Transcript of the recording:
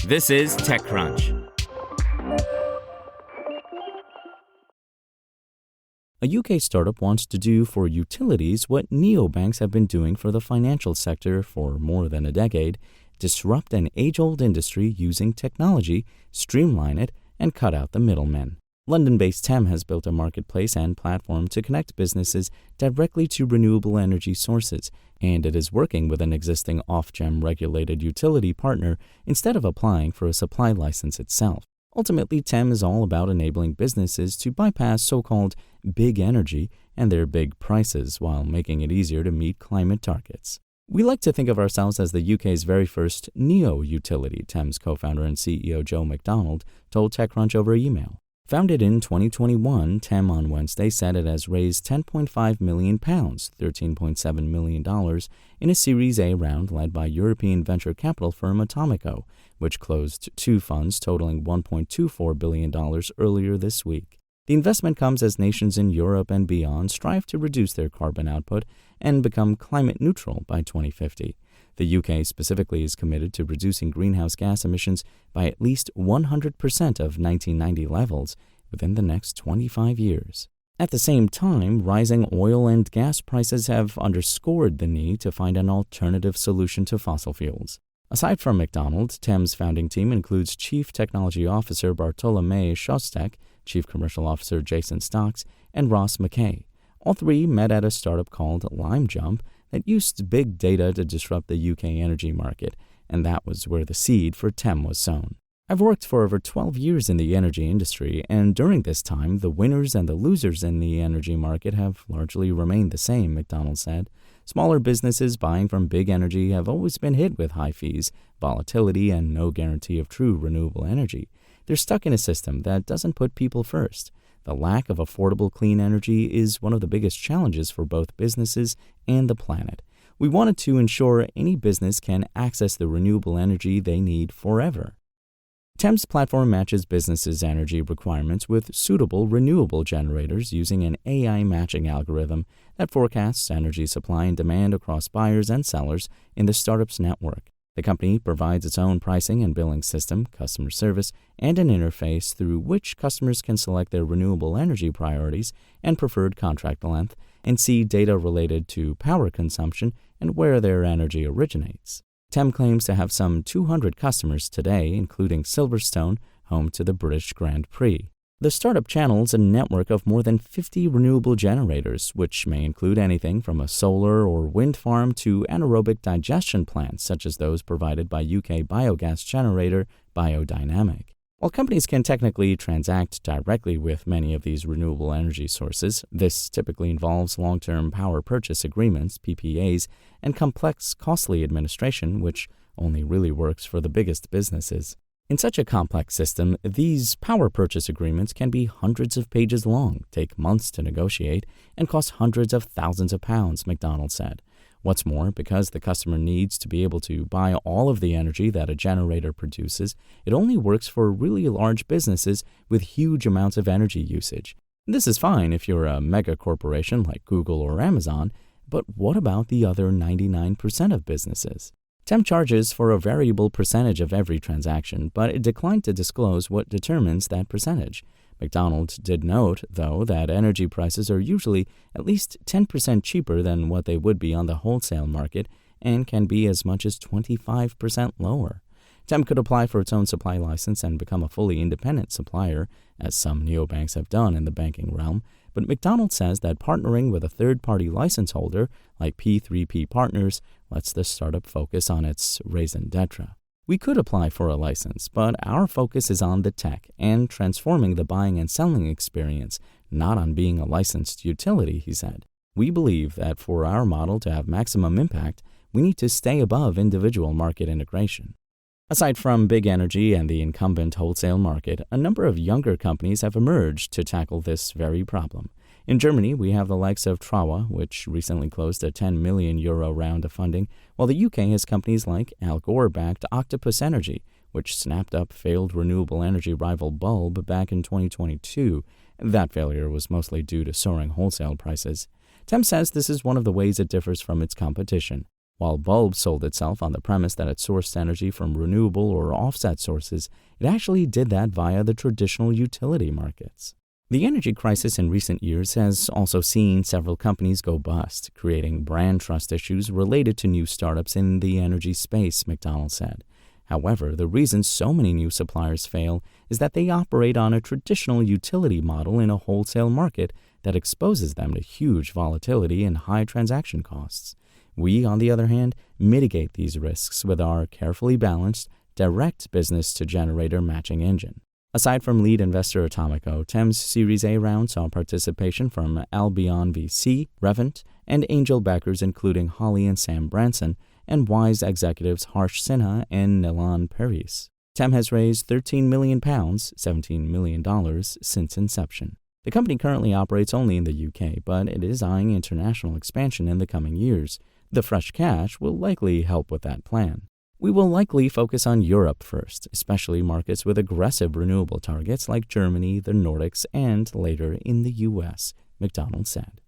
This is TechCrunch. A UK startup wants to do for utilities what neobanks have been doing for the financial sector for more than a decade: disrupt an age-old industry using technology, streamline it, and cut out the middlemen. London-based TEM has built a marketplace and platform to connect businesses directly to renewable energy sources, and it is working with an existing off-gem regulated utility partner instead of applying for a supply license itself. Ultimately, TEM is all about enabling businesses to bypass so-called big energy and their big prices while making it easier to meet climate targets. We like to think of ourselves as the UK's very first neo-utility, TEM's co-founder and CEO Joe McDonald told TechCrunch over email. Founded in 2021, TEM on Wednesday said it has raised £10.5 million, $13.7 million, in a Series A round led by European venture capital firm Atomico, which closed two funds totaling $1.24 billion earlier this week. The investment comes as nations in Europe and beyond strive to reduce their carbon output and become climate neutral by 2050. The UK specifically is committed to reducing greenhouse gas emissions by at least 100% of 1990 levels within the next 25 years. At the same time, rising oil and gas prices have underscored the need to find an alternative solution to fossil fuels. Aside from McDonald, TEM's founding team includes Chief Technology Officer Bartolomei Shostak, Chief Commercial Officer Jason Stocks, and Ross McKay. All three met at a startup called LimeJump that used big data to disrupt the UK energy market, and that was where the seed for TEM was sown. I've worked for over 12 years in the energy industry, and during this time, the winners and the losers in the energy market have largely remained the same, McDonald said. Smaller businesses buying from big energy have always been hit with high fees, volatility, and no guarantee of true renewable energy. They're stuck in a system that doesn't put people first. The lack of affordable clean energy is one of the biggest challenges for both businesses and the planet. We wanted to ensure any business can access the renewable energy they need forever. TEM's platform matches businesses' energy requirements with suitable renewable generators using an AI matching algorithm that forecasts energy supply and demand across buyers and sellers in the startup's network. The company provides its own pricing and billing system, customer service, and an interface through which customers can select their renewable energy priorities and preferred contract length and see data related to power consumption and where their energy originates. TEM claims to have some 200 customers today, including Silverstone, home to the British Grand Prix. The startup channels a network of more than 50 renewable generators, which may include anything from a solar or wind farm to anaerobic digestion plants such as those provided by UK biogas generator Biodynamic. While companies can technically transact directly with many of these renewable energy sources, this typically involves long-term power purchase agreements, PPAs, and complex, costly administration, which only really works for the biggest businesses. In such a complex system, these power purchase agreements can be hundreds of pages long, take months to negotiate, and cost hundreds of thousands of pounds, McDonald said. What's more, because the customer needs to be able to buy all of the energy that a generator produces, it only works for really large businesses with huge amounts of energy usage. This is fine if you're a mega corporation like Google or Amazon, but what about the other 99% of businesses? TEM charges for a variable percentage of every transaction, but it declined to disclose what determines that percentage. McDonald did note, though, that energy prices are usually at least 10% cheaper than what they would be on the wholesale market and can be as much as 25% lower. TEM could apply for its own supply license and become a fully independent supplier, as some neobanks have done in the banking realm, but McDonald says that partnering with a third-party license holder like P3P Partners lets the startup focus on its raison d'etre. We could apply for a license, but our focus is on the tech and transforming the buying and selling experience, not on being a licensed utility, he said. We believe that for our model to have maximum impact, we need to stay above individual market integration. Aside from big energy and the incumbent wholesale market, a number of younger companies have emerged to tackle this very problem. In Germany, we have the likes of Trawa, which recently closed a €10 million round of funding, while the UK has companies like Al Gore-backed Octopus Energy, which snapped up failed renewable energy rival Bulb back in 2022. That failure was mostly due to soaring wholesale prices. TEM says this is one of the ways it differs from its competition. While Bulb sold itself on the premise that it sourced energy from renewable or offset sources, it actually did that via the traditional utility markets. The energy crisis in recent years has also seen several companies go bust, creating brand trust issues related to new startups in the energy space, McDonald said. However, the reason so many new suppliers fail is that they operate on a traditional utility model in a wholesale market that exposes them to huge volatility and high transaction costs. We, on the other hand, mitigate these risks with our carefully balanced, direct business-to-generator matching engine. Aside from lead investor Atomico, TEM's Series A round saw participation from Albion VC, Revent, and angel backers including Holly and Sam Branson, and Wise executives Harsh Sinha and Nilan Paris. TEM has raised £13 million, $17 million, since inception. The company currently operates only in the UK, but it is eyeing international expansion in the coming years. The fresh cash will likely help with that plan. We will likely focus on Europe first, especially markets with aggressive renewable targets like Germany, the Nordics, and later in the US, McDonald said.